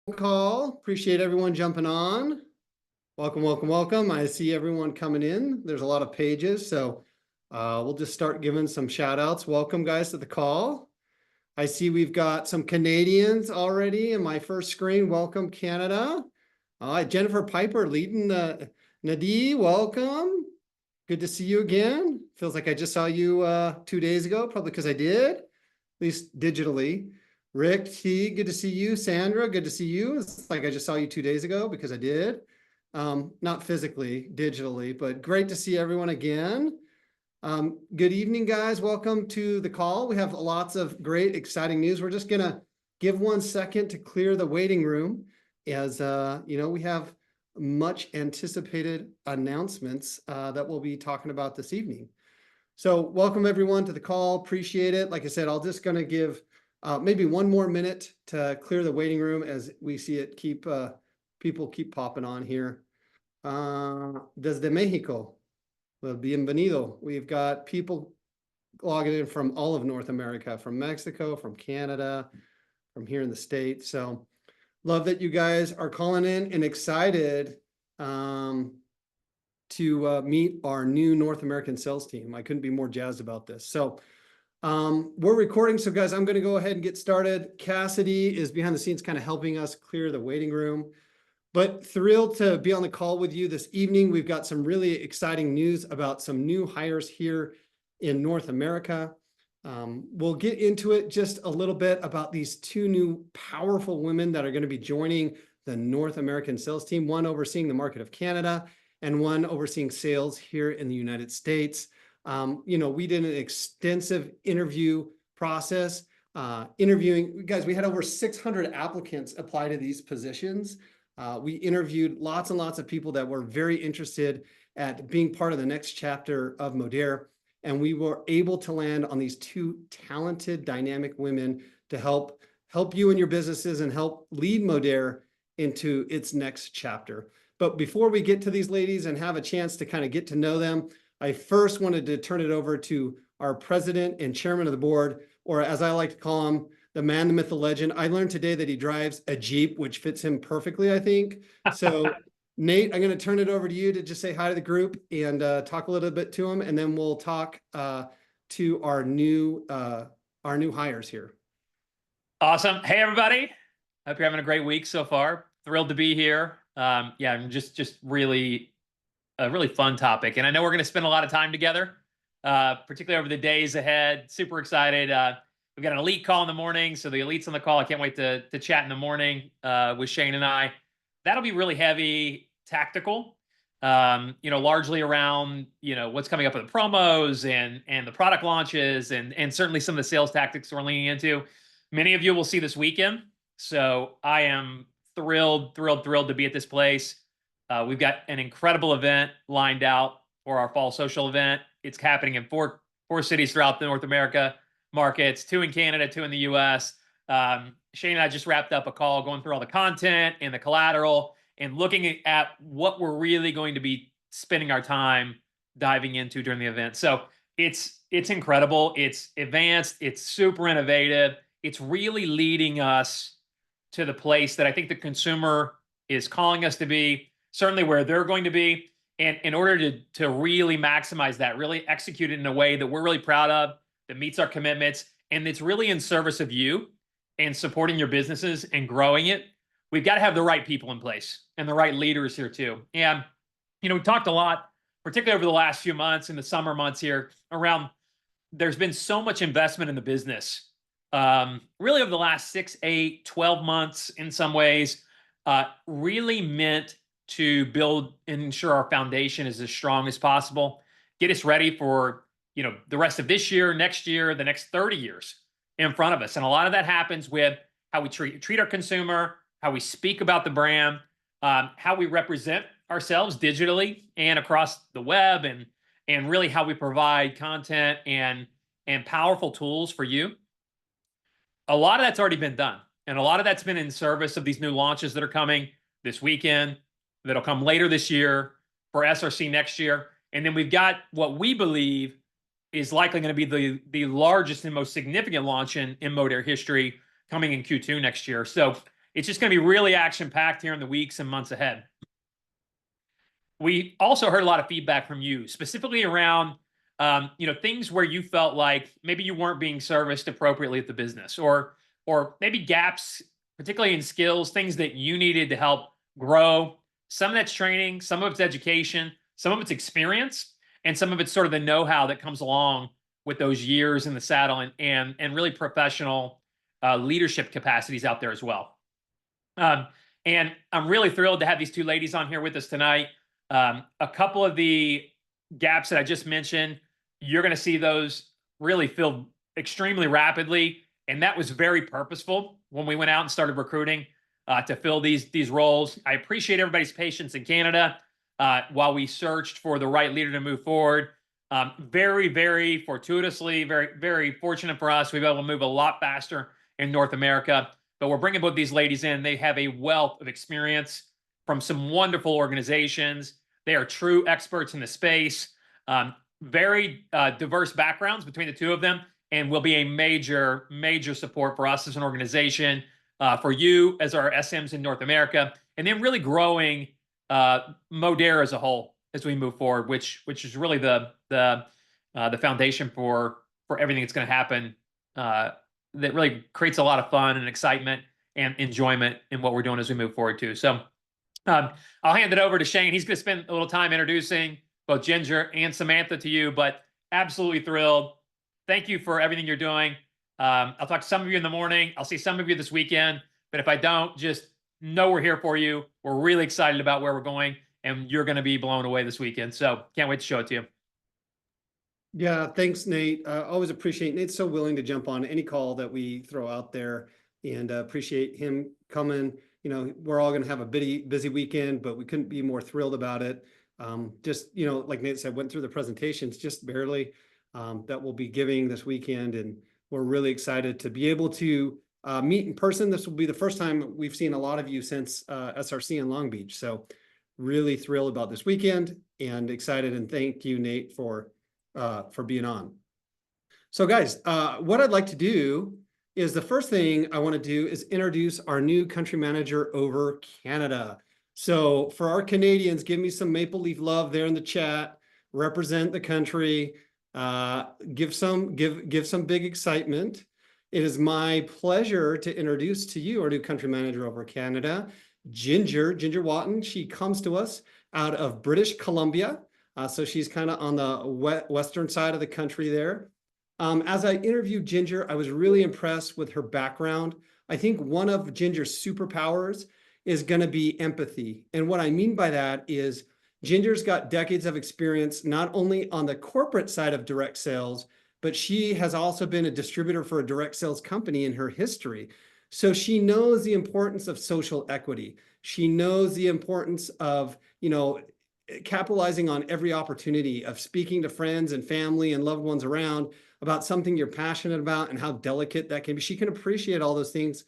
Call. Appreciate everyone jumping on. Welcome, welcome, welcome. I see everyone coming in. There's a lot of pages, so we'll just start giving some shout outs. Welcome, guys, to the call. I see we've got some Canadians already in my first screen. Welcome, Canada. Jennifer Piper leading the Nadie, welcome. Good to see you again. Feels like I just saw you 2 days ago, probably because I did, at least digitally. Rick T, good to see you. Sandra, good to see you. It's like I just saw you 2 days ago because I did. Not physically, digitally, but great to see everyone again. Good evening, guys. Welcome to the call. We have lots of great, exciting news. We're just gonna give 1 second to clear the waiting room as we have much anticipated announcements that we'll be talking about this evening. So welcome everyone to the call. Appreciate it. Like I said, I'll just gonna give maybe 1 more minute to clear the waiting room as we see it people keep popping on here. Desde Mexico, well, bienvenido. We've got people logging in from all of North America, from Mexico, from Canada, from here in the States. So love that you guys are calling in and excited to meet our new North American sales team. I couldn't be more jazzed about this. So we're recording. So guys, I'm going to go ahead and get started. Cassidy is behind the scenes kind of helping us clear the waiting room, but thrilled to be on the call with you this evening. We've got some really exciting news about some new hires here in North America. We'll get into it just a little bit about these two new powerful women that are going to be joining the North American sales team, one overseeing the market of Canada and one overseeing sales here in the United States. We did an extensive interview process, interviewing, guys, we had over 600 applicants apply to these positions. We interviewed lots and lots of people that were very interested at being part of the next chapter of Modere. And we were able to land on these two talented, dynamic women to help you and your businesses and help lead Modere into its next chapter. But before we get to these ladies and have a chance to kind of get to know them, I first wanted to turn it over to our president and chairman of the board, or as I like to call him, the man, the myth, the legend. I learned today that he drives a Jeep, which fits him perfectly, I think. So Nate, I'm going to turn it over to you to just say hi to the group and talk a little bit to them, and then we'll talk to our new hires here. Awesome. Hey, everybody. Hope you're having a great week so far. Thrilled to be here. I'm just really a really fun topic. And I know we're going to spend a lot of time together, particularly over the days ahead. Super excited. We've got an elite call in the morning. So the elite's on the call. I can't wait to chat in the morning with Shane and I. That'll be really heavy tactical, largely around, what's coming up with the promos and the product launches and certainly some of the sales tactics we're leaning into. Many of you will see this weekend. So I am thrilled to be at this place. We've got an incredible event lined out for our fall social event. It's happening in four cities throughout the North America markets, 2 in Canada, 2 in the US. Shane and I just wrapped up a call going through all the content and the collateral and looking at what we're really going to be spending our time diving into during the event. So it's incredible. It's advanced. It's super innovative. It's really leading us to the place that I think the consumer is calling us to be, certainly where they're going to be. And in order to really maximize that, really execute it in a way that we're really proud of, that meets our commitments, and it's really in service of you and supporting your businesses and growing it, we've got to have the right people in place and the right leaders here too. And, we talked a lot, particularly over the last few months in the summer months here, around there's been so much investment in the business, really over the last 6, 8, 12 months in some ways, really meant to build and ensure our foundation is as strong as possible, get us ready for, the rest of this year, next year, the next 30 years in front of us. And a lot of that happens with how we treat our consumer, how we speak about the brand, how we represent ourselves digitally and across the web, and really how we provide content and powerful tools for you. A lot of that's already been done. And a lot of that's been in service of these new launches that are coming this weekend, that'll come later this year, for SRC next year. And then we've got what we believe is likely going to be the largest and most significant launch in Modere history coming in Q2 next year. So it's just going to be really action packed here in the weeks and months ahead. We also heard a lot of feedback from you, specifically around things where you felt like maybe you weren't being serviced appropriately at the business, or maybe gaps, particularly in skills, things that you needed to help grow. Some of that's training, some of it's education, some of it's experience, and some of it's sort of the know-how that comes along with those years in the saddle and really professional leadership capacities out there as well. And I'm really thrilled to have these two ladies on here with us tonight. A couple of the gaps that I just mentioned, you're going to see those really filled extremely rapidly. And that was very purposeful when we went out and started recruiting to fill these roles. I appreciate everybody's patience in Canada while we searched for the right leader to move forward. Very, very fortuitously, very, very fortunate for us. We've been able to move a lot faster in North America. But we're bringing both these ladies in. They have a wealth of experience from some wonderful organizations. They are true experts in the space. Very diverse backgrounds between the two of them, and will be a major, major support for us as an organization, for you as our SMs in North America, and then really growing Modere as a whole as we move forward, which is really the foundation for everything that's going to happen. That really creates a lot of fun and excitement and enjoyment in what we're doing as we move forward too. So I'll hand it over to Shane. He's going to spend a little time introducing both Ginger and Samantha to you, but absolutely thrilled. Thank you for everything you're doing. I'll talk to some of you in the morning. I'll see some of you this weekend, but if I don't, just know we're here for you. We're really excited about where we're going, and you're going to be blown away this weekend. So can't wait to show it to you. Yeah, thanks, Nate. Always appreciate Nate's so willing to jump on any call that we throw out there, and appreciate him coming. We're all going to have a busy weekend, but we couldn't be more thrilled about it. Just, like Nate said, went through the presentations just barely that we'll be giving this weekend, and we're really excited to be able to meet in person. This will be the first time we've seen a lot of you since SRC in Long Beach. So really thrilled about this weekend and excited, and thank you, Nate, for being on. So guys, what I'd like to do is, the first thing I want to do is introduce our new country manager over Canada. So for our Canadians, give me some maple leaf love there in the chat. Represent the country. Give some big excitement. It is my pleasure to introduce to you our new country manager over Canada, Ginger Watton. She comes to us out of British Columbia. So she's kind of on the western side of the country there. As I interviewed Ginger, I was really impressed with her background. I think one of Ginger's superpowers is going to be empathy. And what I mean by that is Ginger's got decades of experience, not only on the corporate side of direct sales, but she has also been a distributor for a direct sales company in her history. So she knows the importance of social equity. She knows the importance of, capitalizing on every opportunity, of speaking to friends and family and loved ones around about something you're passionate about and how delicate that can be. She can appreciate all those things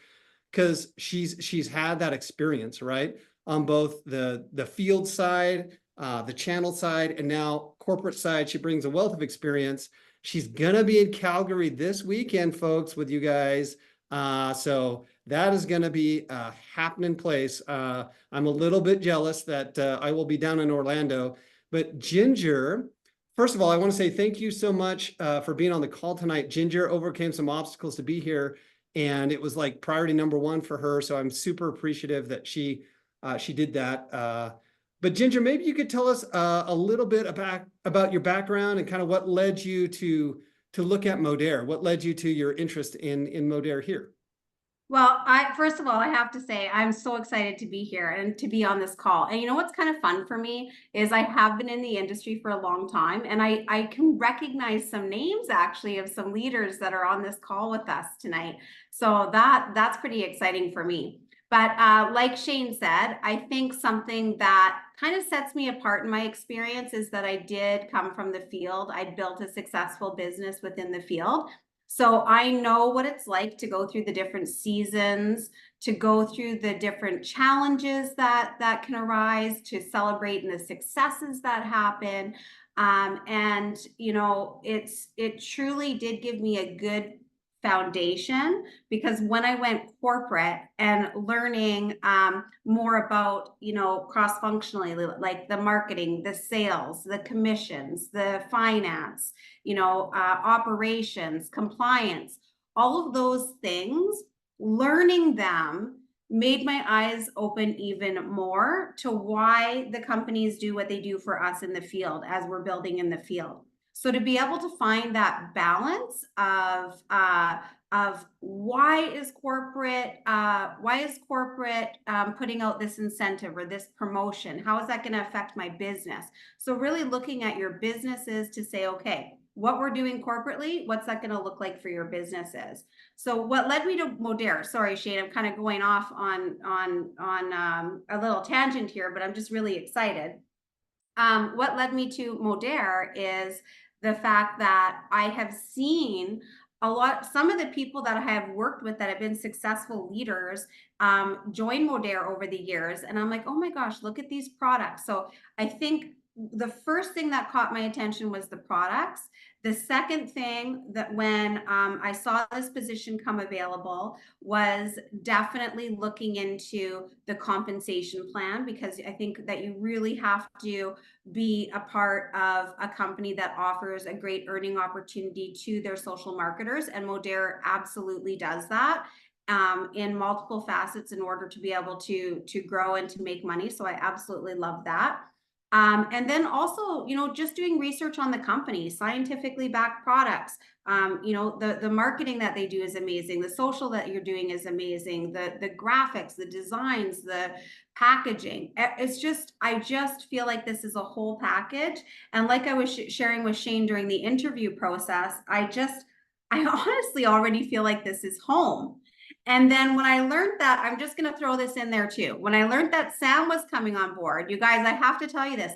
because she's had that experience, right? On both the field side, the channel side, and now corporate side. She brings a wealth of experience. She's gonna be in Calgary this weekend, folks, with you guys. So that is going to be a happening place. I'm a little bit jealous that I will be down in Orlando. But Ginger, first of all, I want to say thank you so much for being on the call tonight. Ginger overcame some obstacles to be here, and it was like priority number one for her. So I'm super appreciative that she did that. But Ginger, maybe you could tell us a little bit about your background and kind of what led you to look at Modere. What led you to your interest in Modere here? Well, first of all, I have to say I'm so excited to be here and to be on this call. And you know what's kind of fun for me is I have been in the industry for a long time, and I can recognize some names actually of some leaders that are on this call with us tonight. So that's pretty exciting for me. But like Shane said, I think something that kind of sets me apart in my experience is that I did come from the field. I built a successful business within the field. So I know what it's like to go through the different seasons, to go through the different challenges that can arise, to celebrate in the successes that happen. And it truly did give me a good foundation, because when I went corporate and learning more about, cross-functionally, like the marketing, the sales, the commissions, the finance, operations, compliance, all of those things, learning them made my eyes open even more to why the companies do what they do for us in the field as we're building in the field. So to be able to find that balance of why is corporate putting out this incentive or this promotion? How is that going to affect my business? So really looking at your businesses to say, okay, what we're doing corporately, what's that going to look like for your businesses? So what led me to Modere? Sorry, Shane, I'm kind of going off on a little tangent here, but I'm just really excited. What led me to Modere is the fact that I have seen some of the people that I have worked with that have been successful leaders join Modere over the years. And I'm like, oh my gosh, look at these products. So I think the first thing that caught my attention was the products. The second thing that when I saw this position come available was definitely looking into the compensation plan, because I think that you really have to be a part of a company that offers a great earning opportunity to their social marketers. And Modere absolutely does that in multiple facets in order to be able to grow and to make money. So I absolutely love that. And then also, just doing research on the company, scientifically backed products. The marketing that they do is amazing. The social that you're doing is amazing. The graphics, the designs, the packaging. I just feel like this is a whole package. And like I was sharing with Shane during the interview process, I honestly already feel like this is home. And then when I learned that, I'm just going to throw this in there too. When I learned that Sam was coming on board, you guys, I have to tell you this.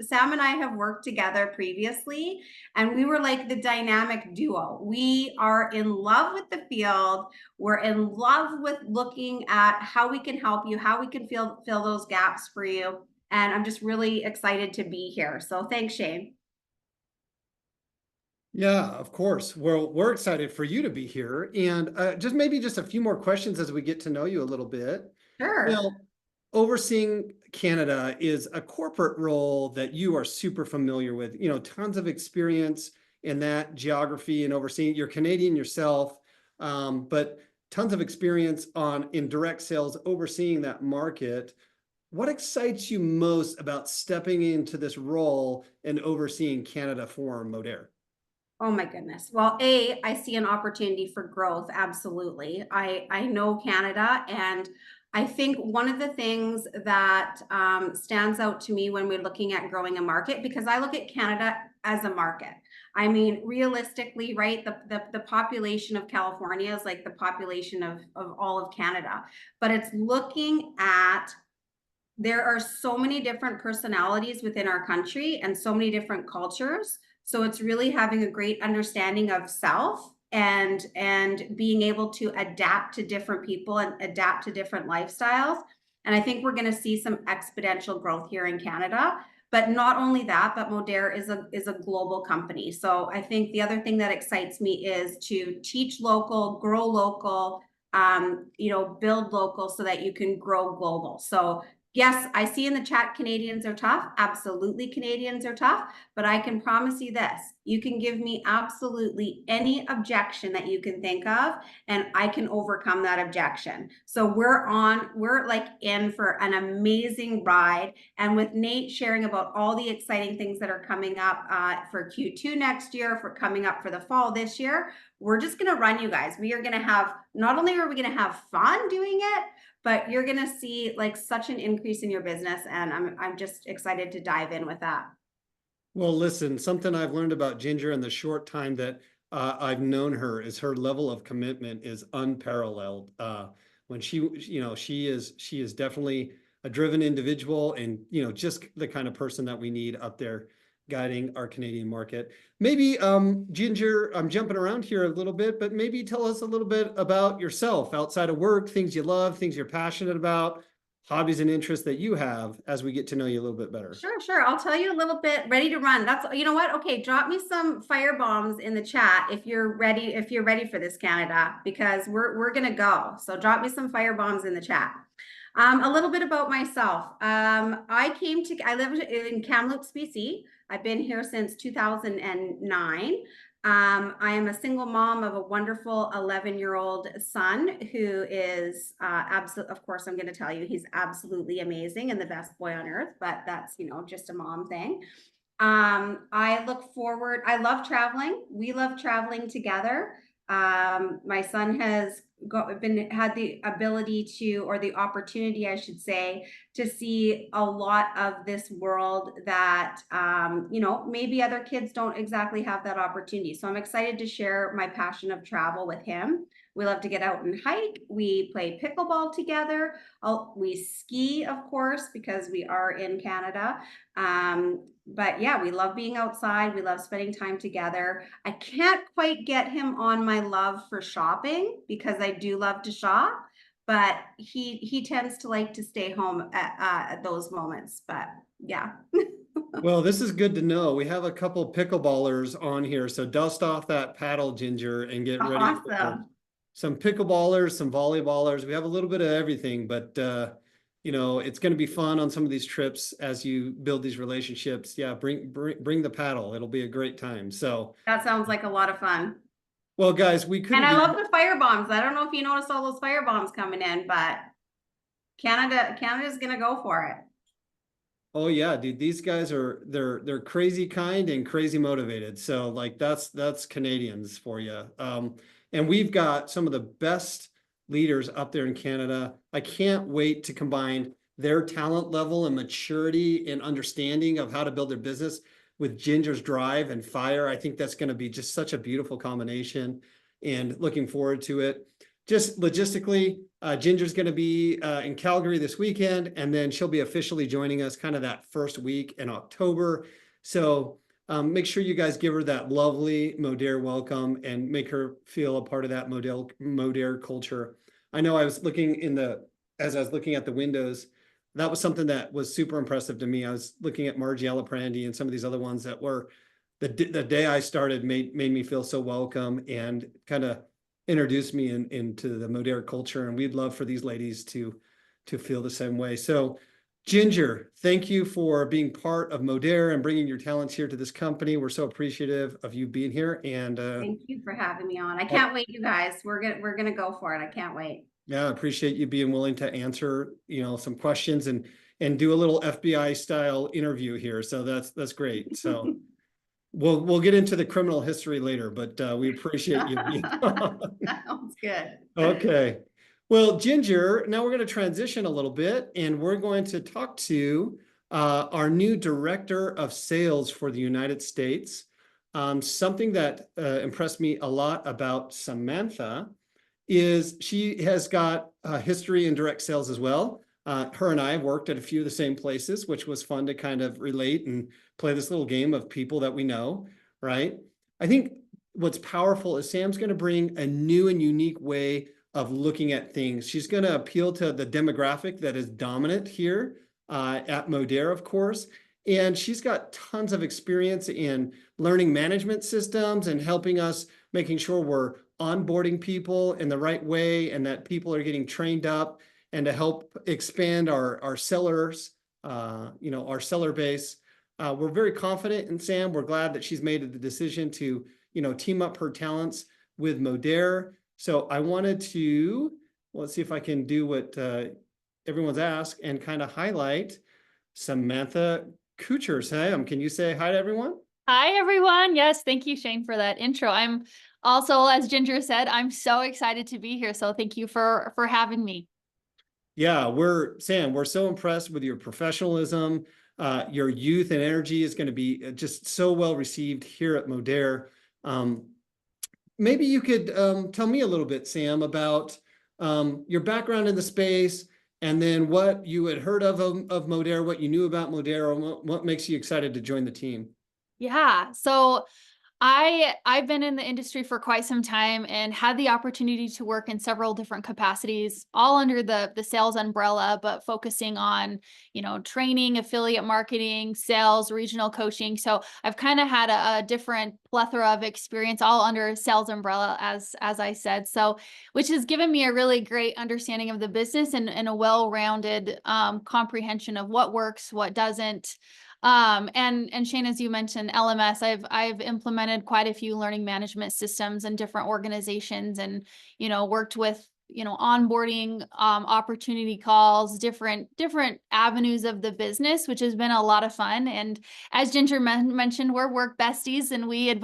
Sam and I have worked together previously, and we were like the dynamic duo. We are in love with the field. We're in love with looking at how we can help you, how we can fill those gaps for you. And I'm just really excited to be here. So thanks, Shane. Yeah, of course. Well, we're excited for you to be here. And maybe just a few more questions as we get to know you a little bit. Sure. Now, overseeing Canada is a corporate role that you are super familiar with, tons of experience in that geography and overseeing. You're Canadian yourself, but tons of experience in direct sales, overseeing that market. What excites you most about stepping into this role and overseeing Canada for Modere? Oh my goodness. Well, I see an opportunity for growth. Absolutely. I know Canada, and I think one of the things that stands out to me when we're looking at growing a market, because I look at Canada as a market. I mean, realistically, right, the population of California is like the population of all of Canada, but it's looking at there are so many different personalities within our country and so many different cultures. So it's really having a great understanding of self and being able to adapt to different people and adapt to different lifestyles. And I think we're going to see some exponential growth here in Canada. But not only that, but Modere is a global company. So I think the other thing that excites me is to teach local, grow local, build local so that you can grow global. So yes, I see in the chat Canadians are tough. Absolutely, Canadians are tough. But I can promise you this. You can give me absolutely any objection that you can think of, and I can overcome that objection. So we're like in for an amazing ride. And with Nate sharing about all the exciting things that are coming up for Q2 next year, for coming up for the fall this year, we're just going to run you guys. We are going to have, not only are we going to have fun doing it, but you're going to see like such an increase in your business. And I'm just excited to dive in with that. Well, listen, something I've learned about Ginger in the short time that I've known her is her level of commitment is unparalleled. When she is definitely a driven individual, and just the kind of person that we need up there guiding our Canadian market. Maybe Ginger, I'm jumping around here a little bit, but maybe tell us a little bit about yourself outside of work, things you love, things you're passionate about. hobbies and interests that you have as we get to know you a little bit better. Sure, sure. I'll tell you a little bit. Ready to run. That's, you know what? Okay, drop me some fire bombs in the chat if you're ready for this, Canada, because we're gonna go. So drop me some fire bombs in the chat. A little bit about myself. I live in Kamloops, BC. I've been here since 2009. I am a single mom of a wonderful 11-year-old son who is of course, I'm going to tell you, he's absolutely amazing and the best boy on earth, but that's, just a mom thing. I love traveling. We love traveling together. My son has had the ability to, or the opportunity, I should say, to see a lot of this world that, maybe other kids don't exactly have that opportunity. So I'm excited to share my passion of travel with him. We love to get out and hike. We play pickleball together. We ski, of course, because we are in Canada. But yeah, we love being outside. We love spending time together. I can't quite get him on my love for shopping because I do love to shop, but he tends to like to stay home at those moments. But yeah. Well, this is good to know. We have a couple pickleballers on here, so dust off that paddle, Ginger, and get ready for Awesome. some pickleballers, some volleyballers. We have a little bit of everything, but it's going to be fun on some of these trips as you build these relationships. Yeah, bring the paddle. It'll be a great time. So that sounds like a lot of fun. Well, guys, we couldn't. And I love the fire bombs. I don't know if you noticed all those fire bombs coming in, but Canada's gonna go for it. Oh yeah, dude, these guys they're crazy kind and crazy motivated. So like that's Canadians for you. And we've got some of the best leaders up there in Canada. I can't wait to combine their talent level and maturity and understanding of how to build their business with Ginger's drive and fire. I think that's going to be just such a beautiful combination, and looking forward to it. Just logistically, Ginger's going to be in Calgary this weekend, and then she'll be officially joining us kind of that first week in October. So make sure you guys give her that lovely Modere welcome and make her feel a part of that Modere culture. I know I was looking as I was looking at the windows, that was something that was super impressive to me. I was looking at Margie Aliprandi and some of these other ones that were the day I started made me feel so welcome and kind of introduced me into the Modere culture. And we'd love for these ladies to feel the same way. So Ginger, thank you for being part of Modere and bringing your talents here to this company. We're so appreciative of you being here. And thank you for having me on. I can't wait, you guys. We're gonna go for it. I can't wait. Yeah, I appreciate you being willing to answer, some questions and do a little FBI style interview here. So that's great. So we'll get into the criminal history later, but we appreciate you being on. That sounds good. Okay. Well, Ginger, now we're going to transition a little bit, and we're going to talk to our new director of sales for the United States. Something that impressed me a lot about Samantha is she has got a history in direct sales as well. Her and I have worked at a few of the same places, which was fun to kind of relate and play this little game of people that we know, right? I think what's powerful is Sam's going to bring a new and unique way of looking at things. She's going to appeal to the demographic that is dominant here at Modere, of course. And she's got tons of experience in learning management systems and helping us making sure we're onboarding people in the right way and that people are getting trained up, and to help expand our sellers, our seller base. We're very confident in Sam. We're glad that she's made the decision to, team up her talents with Modere. So I wanted to, let's see if I can do what everyone's asked and kind of highlight Samantha Kuchar. Sam, can you say hi to everyone? Hi, everyone. Yes, thank you, Shane, for that intro. I'm also, as Ginger said, I'm so excited to be here. So thank you for having me. Yeah, Sam, we're so impressed with your professionalism. Your youth and energy is going to be just so well received here at Modere. Maybe you could tell me a little bit, Sam, about your background in the space, and then what you had heard of Modere, what you knew about Modere, and what makes you excited to join the team. Yeah. So I've been in the industry for quite some time and had the opportunity to work in several different capacities, all under the sales umbrella, but focusing on, training, affiliate marketing, sales, regional coaching. So I've kind of had a different plethora of experience, all under sales umbrella, as I said. So, which has given me a really great understanding of the business and a well-rounded comprehension of what works, what doesn't. And Shane, as you mentioned, LMS, I've implemented quite a few learning management systems in different organizations, and worked with onboarding, opportunity calls, different avenues of the business, which has been a lot of fun. And as Ginger mentioned, we're work besties, and we've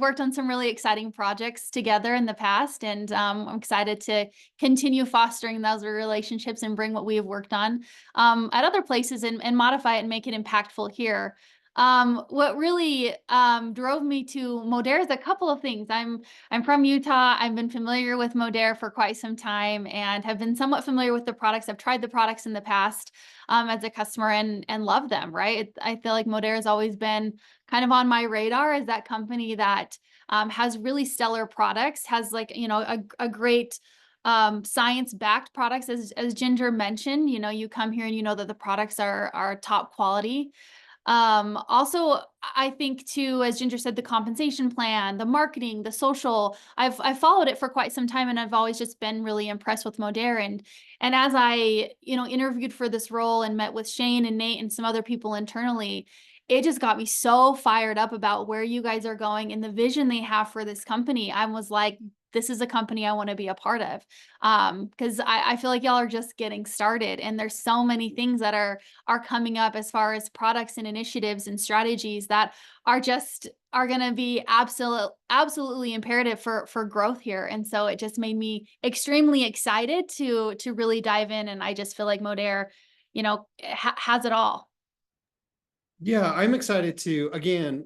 worked on some really exciting projects together in the past, and I'm excited to continue fostering those relationships and bring what we have worked on at other places, and modify it and make it impactful here. What really drove me to Modere is a couple of things. I'm from Utah. I've been familiar with Modere for quite some time and have been somewhat familiar with the products. I've tried the products in the past as a customer and love them, right? I feel like Modere has always been kind of on my radar as that company that has really stellar products, has a great science-backed products, as Ginger mentioned. You come here and you know that the products are top quality. Also, I think too, as Ginger said, the compensation plan, the marketing, the social, I've followed it for quite some time, and I've always just been really impressed with Modere. And as I, interviewed for this role and met with Shane and Nate and some other people internally, it just got me so fired up about where you guys are going and the vision they have for this company. I was like, this is a company I want to be a part of. Because I feel like y'all are just getting started, and there's so many things that are coming up as far as products and initiatives and strategies that are going to be absolutely imperative for growth here. And so it just made me extremely excited to really dive in. And I just feel like Modere, has it all. Yeah, I'm excited to, again,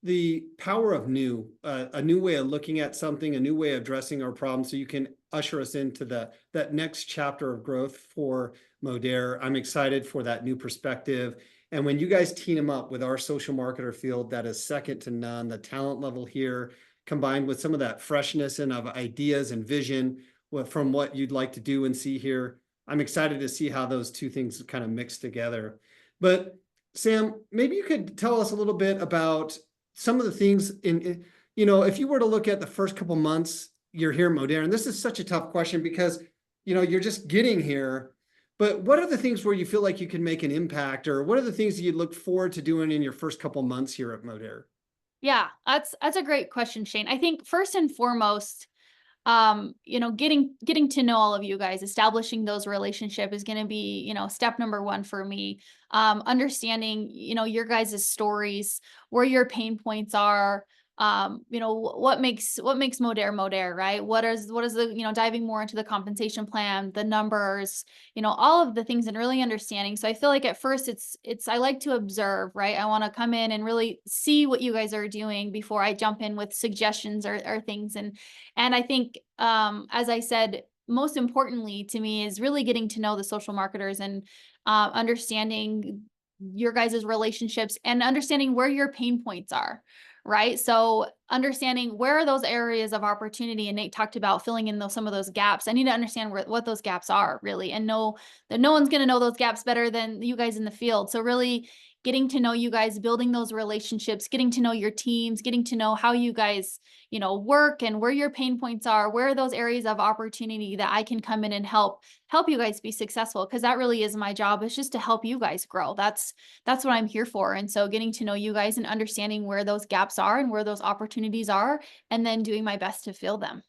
the power of new, a new way of looking at something, a new way of addressing our problem, so you can usher us into that next chapter of growth for Modere. I'm excited for that new perspective. And when you guys team them up with our social marketer field, that is second to none, the talent level here, combined with some of that freshness and of ideas and vision from what you'd like to do and see here, I'm excited to see how those two things kind of mix together. But Sam, maybe you could tell us a little bit about some of the things if you were to look at the first couple months you're here at Modere, and this is such a tough question because, you're just getting here, but what are the things where you feel like you can make an impact, or what are the things that you look forward to doing in your first couple months here at Modere? Yeah, that's a great question, Shane. I think first and foremost, getting to know all of you guys, establishing those relationships is going to be, step number one for me. Understanding, your guys' stories, where your pain points are, what makes Modere, right? What is the, diving more into the compensation plan, the numbers, all of the things, and really understanding. So I feel like at first I like to observe, right? I want to come in and really see what you guys are doing before I jump in with suggestions or things. And I think, as I said, most importantly to me is really getting to know the social marketers and understanding your guys' relationships and understanding where your pain points are, right? So understanding where are those areas of opportunity, and Nate talked about filling in some of those gaps. I need to understand what those gaps are really, and know that no one's going to know those gaps better than you guys in the field. So really getting to know you guys, building those relationships, getting to know your teams, getting to know how you guys, work, and where your pain points are, where are those areas of opportunity that I can come in and help you guys be successful. Because that really is my job, is just to help you guys grow. That's what I'm here for. And so getting to know you guys and understanding where those gaps are and where those opportunities are, and then doing my best to fill them.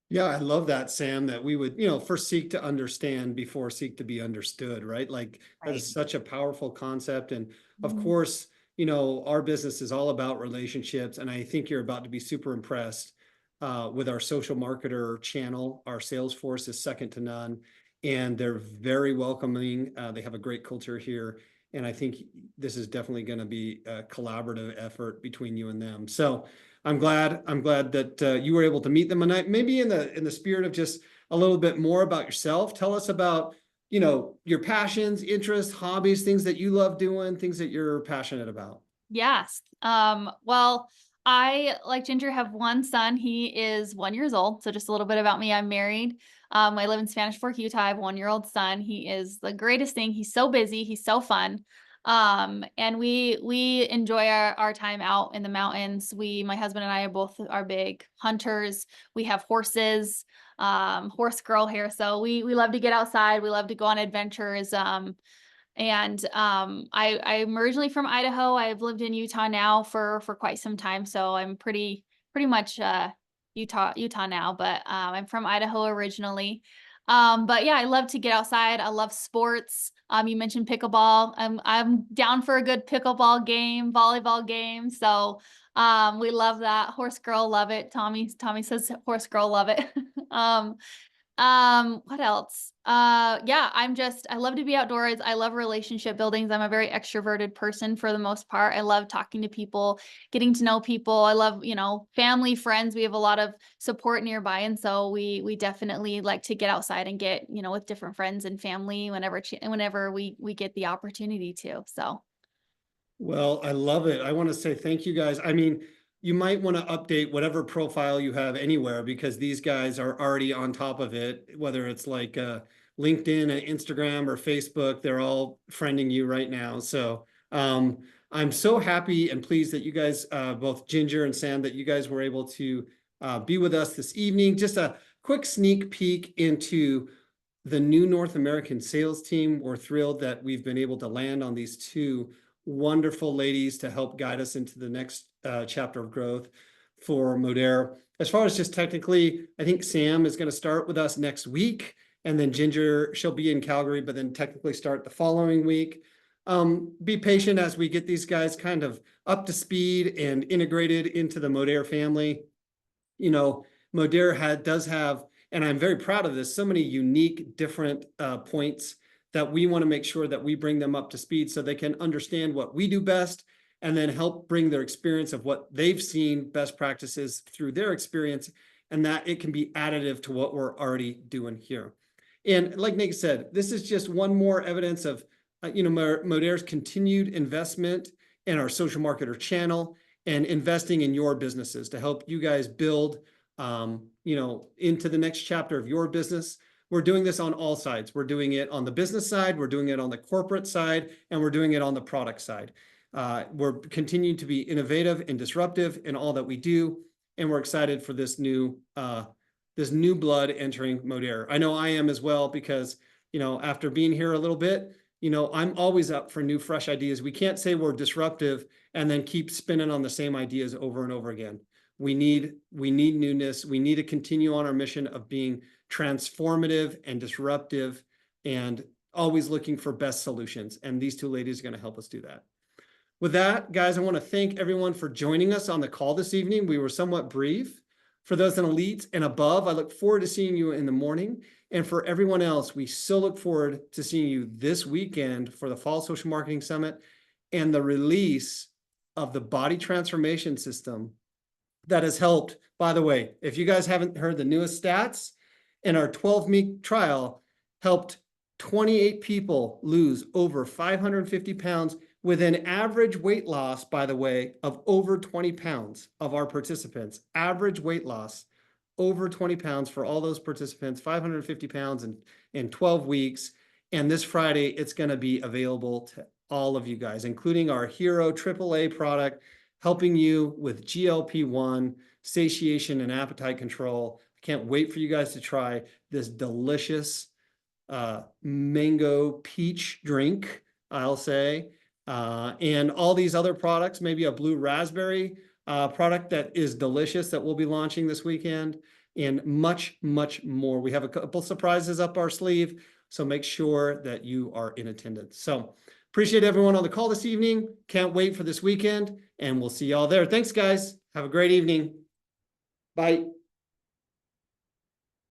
Yeah, I love that, Sam, that we would, first seek to understand before seek to be understood, right? Like that is such a powerful concept. And of course, our business is all about relationships. And I think you're about to be super impressed with our social marketer channel. Our sales force is second to none, and they're very welcoming. They have a great culture here. And I think this is definitely going to be a collaborative effort between you and them. So I'm glad that you were able to meet them. And maybe in the spirit of just a little bit more about yourself, tell us about, your passions, interests, hobbies, things that you love doing, things that you're passionate about. Yes. Well, I, like Ginger, have one son. He is 1 year old. So just a little bit about me. I'm married. I live in Spanish Fork, Utah. I have a 1 year old son. He is the greatest thing. He's so busy. He's so fun. And we enjoy our time out in the mountains. My husband and I are big hunters. We have horses, horse girl here. So we love to get outside. We love to go on adventures. I'm originally from Idaho. I've lived in Utah now for quite some time, so I'm pretty much Utah now, but I'm from Idaho originally. But yeah, I love to get outside. I love sports. You mentioned pickleball. I'm down for a good pickleball game, volleyball game. So we love that. Horse girl, love it. Tommy says horse girl, love it. What else? Yeah, I love to be outdoors. I love relationship buildings. I'm a very extroverted person for the most part. I love talking to people, getting to know people. I love, family, friends. We have a lot of support nearby. And so we definitely like to get outside and get, with different friends and family whenever we get the opportunity to. So. Well, I love it. I want to say thank you guys. I mean, you might want to update whatever profile you have anywhere because these guys are already on top of it, whether it's like LinkedIn, Instagram, or Facebook, they're all friending you right now. So I'm so happy and pleased that you guys, both Ginger and Sam, that you guys were able to be with us this evening. Just a quick sneak peek into the new North American sales team. We're thrilled that we've been able to land on these two wonderful ladies to help guide us into the next chapter of growth for Modere. As far as just technically, I think Sam is going to start with us next week, and then Ginger, she'll be in Calgary, but then technically start the following week. Be patient as we get these guys kind of up to speed and integrated into the Modere family. Modere does have, and I'm very proud of this, so many unique different points that we want to make sure that we bring them up to speed so they can understand what we do best and then help bring their experience of what they've seen, best practices through their experience, and that it can be additive to what we're already doing here. And like Nick said, this is just one more evidence of Modere's continued investment in our social marketer channel and investing in your businesses to help you guys build into the next chapter of your business. We're doing this on all sides. We're doing it on the business side, we're doing it on the corporate side, and we're doing it on the product side. We're continuing to be innovative and disruptive in all that we do, and we're excited for this new blood entering Modere. I know I am as well because, after being here a little bit, I'm always up for new, fresh ideas. We can't say we're disruptive and then keep spinning on the same ideas over and over again. We need newness. We need to continue on our mission of being transformative and disruptive and always looking for best solutions. And these two ladies are going to help us do that. With that, guys, I want to thank everyone for joining us on the call this evening. We were somewhat brief. For those in Elite and above, I look forward to seeing you in the morning. And for everyone else, we so look forward to seeing you this weekend for the Fall Social Marketing Summit and the release of the body transformation system that has helped. By the way, if you guys haven't heard the newest stats, in our 12-week trial, helped 28 people lose over 550 pounds with an average weight loss, by the way, of over 20 pounds of our participants. Average weight loss, over 20 pounds for all those participants, 550 pounds in 12 weeks. And this Friday, it's going to be available to all of you guys, including our Hero AAA product, helping you with GLP-1, satiation, and appetite control. Can't wait for you guys to try this delicious mango peach drink, I'll say. And all these other products, maybe a blue raspberry product that is delicious that we'll be launching this weekend, and much, much more. We have a couple surprises up our sleeve, so make sure that you are in attendance. So appreciate everyone on the call this evening. Can't wait for this weekend, and we'll see y'all there. Thanks, guys. Have a great evening. Bye.